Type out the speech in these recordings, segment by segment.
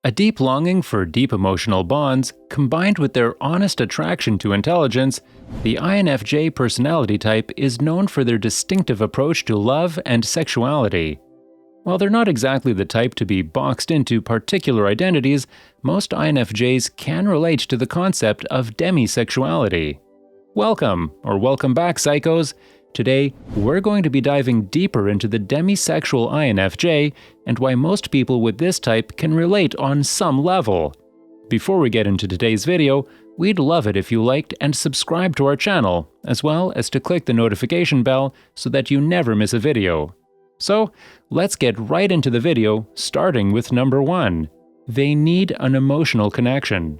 A deep longing for deep emotional bonds, combined with their honest attraction to intelligence, the INFJ personality type is known for their distinctive approach to love and sexuality. While they're not exactly the type to be boxed into particular identities, most INFJs can relate to the concept of demisexuality. Welcome back, psychos! Today, we're going to be diving deeper into the demisexual INFJ and why most people with this type can relate on some level. Before we get into today's video, we'd love it if you liked and subscribed to our channel, as well as to click the notification bell so that you never miss a video. So, let's get right into the video, starting with number 1. They need an emotional connection.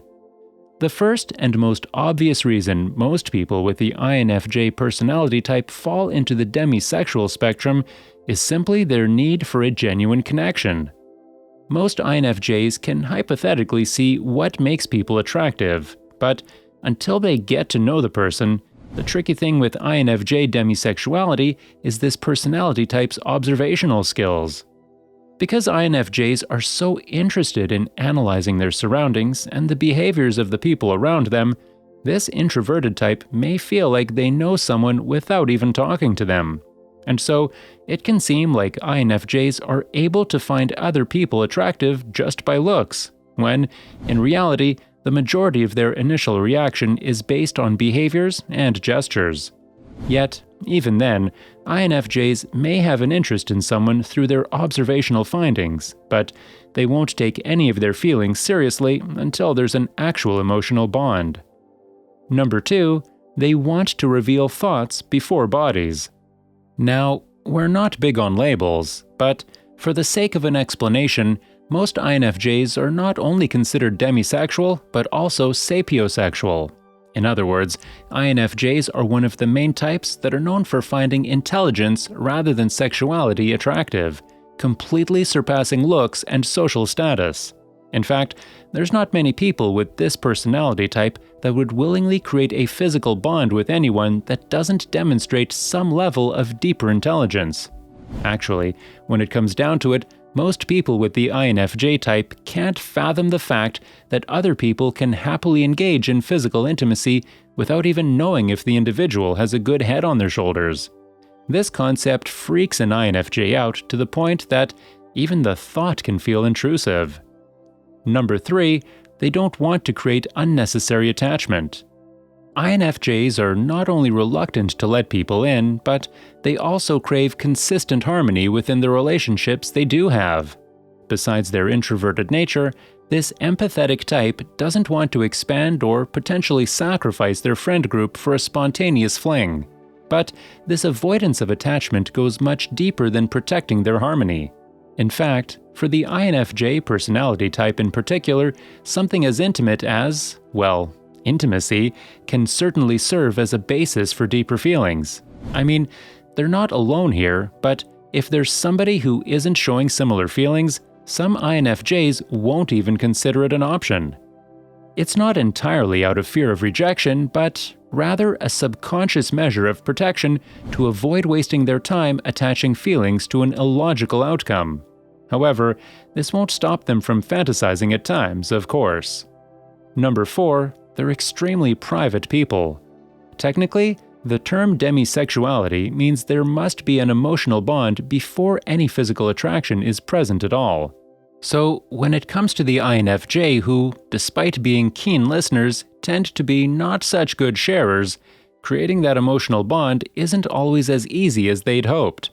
The first and most obvious reason most people with the INFJ personality type fall into the demisexual spectrum is simply their need for a genuine connection. Most INFJs can hypothetically see what makes people attractive, but until they get to know the person, the tricky thing with INFJ demisexuality is this personality type's observational skills. Because INFJs are so interested in analyzing their surroundings and the behaviors of the people around them, this introverted type may feel like they know someone without even talking to them. And so, it can seem like INFJs are able to find other people attractive just by looks, when, in reality, the majority of their initial reaction is based on behaviors and gestures. Yet, even then, INFJs may have an interest in someone through their observational findings, but they won't take any of their feelings seriously until there's an actual emotional bond. Number 2, they want to reveal thoughts before bodies. Now, we're not big on labels, but for the sake of an explanation, most INFJs are not only considered demisexual, but also sapiosexual. In other words, INFJs are one of the main types that are known for finding intelligence rather than sexuality attractive, completely surpassing looks and social status. In fact, there's not many people with this personality type that would willingly create a physical bond with anyone that doesn't demonstrate some level of deeper intelligence. Actually, when it comes down to it, most people with the INFJ type can't fathom the fact that other people can happily engage in physical intimacy without even knowing if the individual has a good head on their shoulders. This concept freaks an INFJ out to the point that even the thought can feel intrusive. Number 3, they don't want to create unnecessary attachment. INFJs are not only reluctant to let people in, but they also crave consistent harmony within the relationships they do have. Besides their introverted nature, this empathetic type doesn't want to expand or potentially sacrifice their friend group for a spontaneous fling. But this avoidance of attachment goes much deeper than protecting their harmony. In fact, for the INFJ personality type in particular, something as intimate as, well, intimacy can certainly serve as a basis for deeper feelings. I mean, they're not alone here, but if there's somebody who isn't showing similar feelings, some INFJs won't even consider it an option. It's not entirely out of fear of rejection, but rather a subconscious measure of protection to avoid wasting their time attaching feelings to an illogical outcome. However, this won't stop them from fantasizing at times, of course. Number 4, they're extremely private people. Technically, the term demisexuality means there must be an emotional bond before any physical attraction is present at all. So, when it comes to the INFJ who, despite being keen listeners, tend to be not such good sharers, creating that emotional bond isn't always as easy as they'd hoped.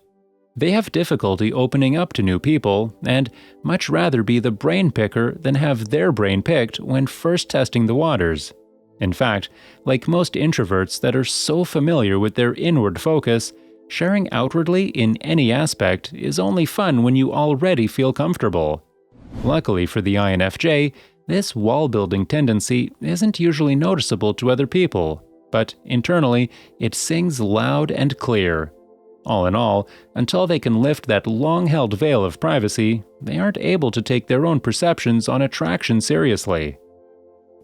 They have difficulty opening up to new people and much rather be the brain picker than have their brain picked when first testing the waters. In fact, like most introverts that are so familiar with their inward focus, sharing outwardly in any aspect is only fun when you already feel comfortable. Luckily for the INFJ, this wall-building tendency isn't usually noticeable to other people, but internally, it sings loud and clear. All in all, until they can lift that long-held veil of privacy, they aren't able to take their own perceptions on attraction seriously.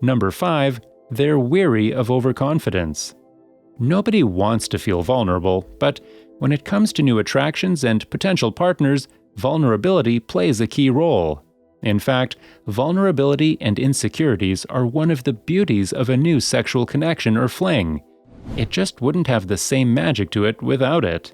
Number 5, they're weary of overconfidence. Nobody wants to feel vulnerable, but when it comes to new attractions and potential partners, vulnerability plays a key role. In fact, vulnerability and insecurities are one of the beauties of a new sexual connection or fling. It just wouldn't have the same magic to it without it.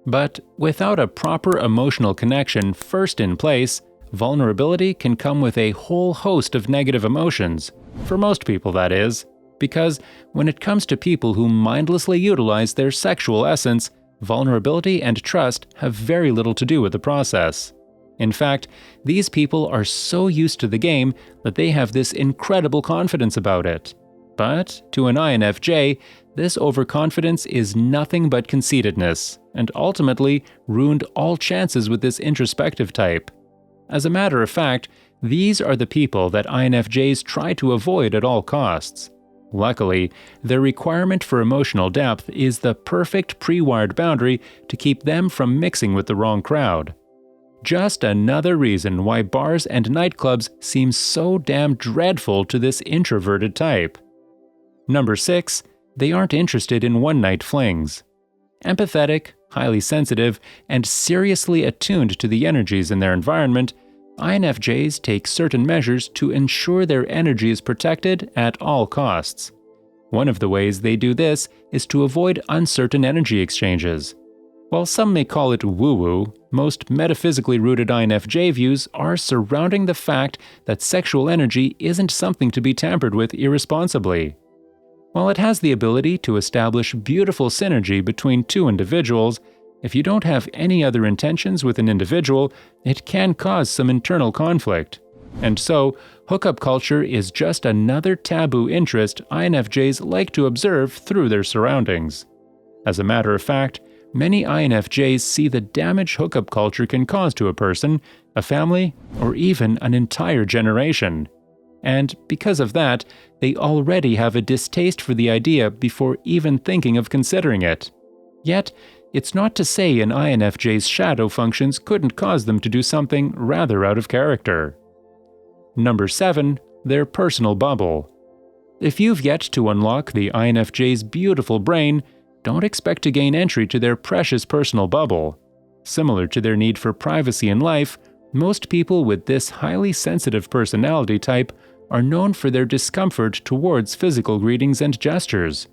But without a proper emotional connection first in place, vulnerability can come with a whole host of negative emotions, for most people that is, because when it comes to people who mindlessly utilize their sexual essence, vulnerability and trust have very little to do with the process. In fact, these people are so used to the game that they have this incredible confidence about it. But to an INFJ, this overconfidence is nothing but conceitedness, and ultimately ruined all chances with this introspective type. As a matter of fact, these are the people that INFJs try to avoid at all costs. Luckily, their requirement for emotional depth is the perfect pre-wired boundary to keep them from mixing with the wrong crowd. Just another reason why bars and nightclubs seem so damn dreadful to this introverted type. Number 6. They aren't interested in one-night flings. Empathetic, highly sensitive, and seriously attuned to the energies in their environment, INFJs take certain measures to ensure their energy is protected at all costs. One of the ways they do this is to avoid uncertain energy exchanges. While some may call it woo-woo, most metaphysically rooted INFJ views are surrounding the fact that sexual energy isn't something to be tampered with irresponsibly. While it has the ability to establish beautiful synergy between two individuals, if you don't have any other intentions with an individual, it can cause some internal conflict. And so, hookup culture is just another taboo interest INFJs like to observe through their surroundings. As a matter of fact, many INFJs see the damage hookup culture can cause to a person, a family, or even an entire generation. And because of that, they already have a distaste for the idea before even thinking of considering it. Yet, it's not to say an INFJ's shadow functions couldn't cause them to do something rather out of character. Number 7. Their personal bubble. If you've yet to unlock the INFJ's beautiful brain, don't expect to gain entry to their precious personal bubble. Similar to their need for privacy in life, most people with this highly sensitive personality type are known for their discomfort towards physical greetings and gestures.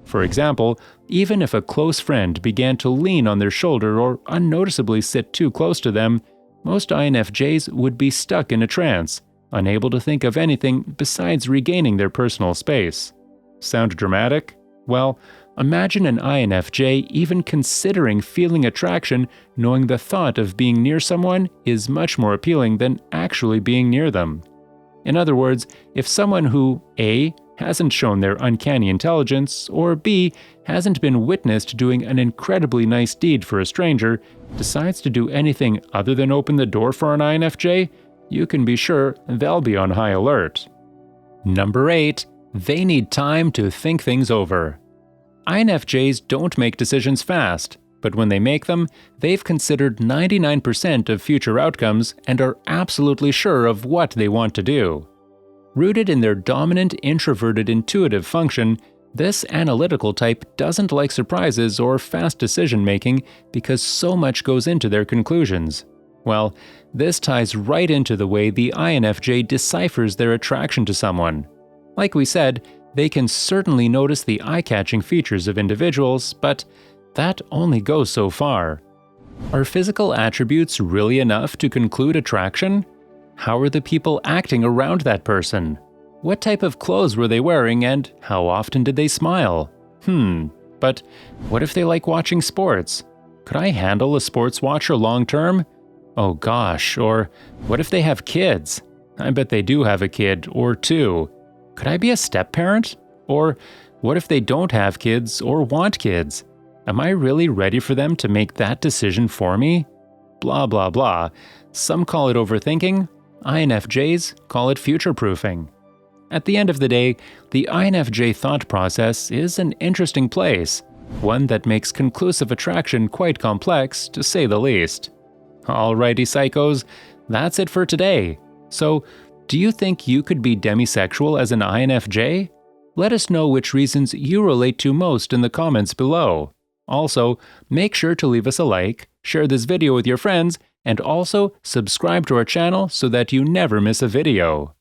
For example, even if a close friend began to lean on their shoulder or unnoticeably sit too close to them, most INFJs would be stuck in a trance, unable to think of anything besides regaining their personal space. Sound dramatic? Well, imagine an INFJ even considering feeling attraction, knowing the thought of being near someone is much more appealing than actually being near them. In other words, if someone who A. hasn't shown their uncanny intelligence, or B. hasn't been witnessed doing an incredibly nice deed for a stranger, decides to do anything other than open the door for an INFJ, you can be sure they'll be on high alert. Number 8. They need time to think things over. INFJs don't make decisions fast, but when they make them, they've considered 99% of future outcomes and are absolutely sure of what they want to do. Rooted in their dominant introverted intuitive function, this analytical type doesn't like surprises or fast decision-making because so much goes into their conclusions. Well, this ties right into the way the INFJ deciphers their attraction to someone. Like we said, they can certainly notice the eye-catching features of individuals, but that only goes so far. Are physical attributes really enough to conclude attraction? How are the people acting around that person? What type of clothes were they wearing and how often did they smile? But what if they like watching sports? Could I handle a sports watcher long term? Oh gosh, or what if they have kids? I bet they do have a kid or two. Could I be a step-parent? Or what if they don't have kids or want kids? Am I really ready for them to make that decision for me? Blah blah blah. Some call it overthinking. INFJs call it future-proofing. At the end of the day, the INFJ thought process is an interesting place, one that makes conclusive attraction quite complex, to say the least. Alrighty, psychos, that's it for today. So, do you think you could be demisexual as an INFJ? Let us know which reasons you relate to most in the comments below. Also, make sure to leave us a like, share this video with your friends, and also subscribe to our channel so that you never miss a video.